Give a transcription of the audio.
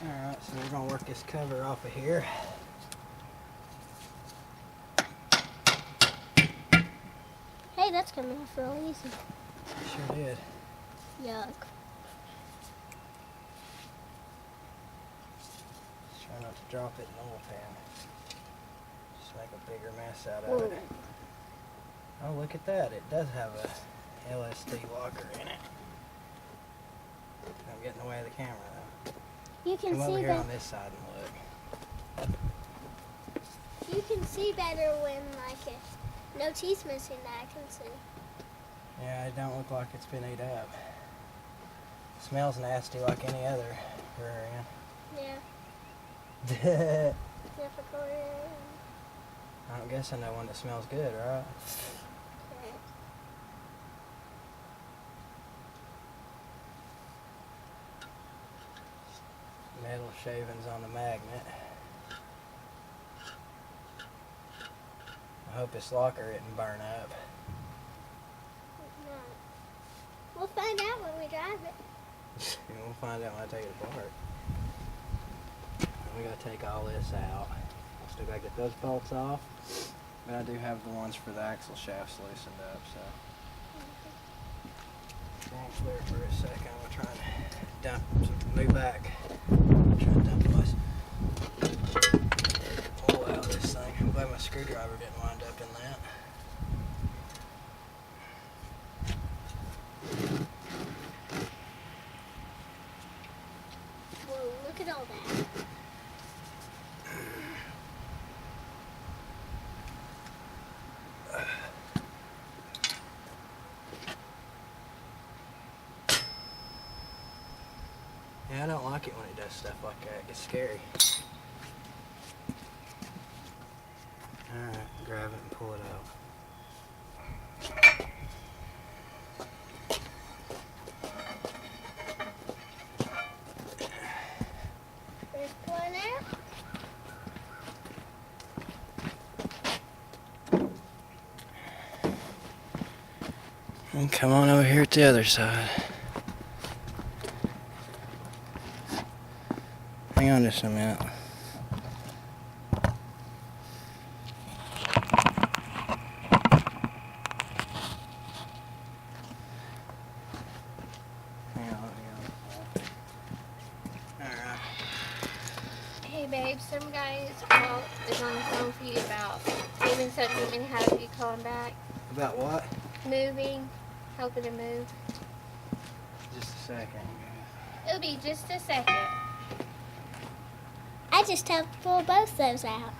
Alright, so we're going to work this cover off of here. Hey, that's coming off real easy. Sure did. Yuck. Try not to drop it in the oil pan. Just make a bigger mess out of Whoa. it. Oh, look at that. It does have a LST locker in it. I'm getting away of the camera though. You can Come over see here that. on this side and look. You can see better when no teeth missing that I can see. Yeah, it don't look like it's been ate up. Smells nasty like any other rear Yeah. end. Difficult. I don't guess I know one that smells good, right? Okay. Metal shavings on the magnet. I hope this locker isn't burn up. No. We'll find out when we drive it. We'll find out when I take it apart. We gotta take all this out. I still gotta get those bolts off. But I do have the ones for the axle shafts loosened up, so. Stand clear for a second. I'm gonna try and dump some new back. Try and dump this. Pull out this thing. I'm glad my screwdriver didn't wind up in that. Whoa, look at all that. Yeah, I don't like it when it does stuff like that. It gets scary. Alright, grab it and pull it out. There's one out. And come on over here at the other side. Hang on just a minute. Hang on. Alright. Hey babe, some guy is on the phone for you about moving something and have you call him back. About what? Moving, helping to move. Just a second. It'll be just a second. I just helped pull both those out.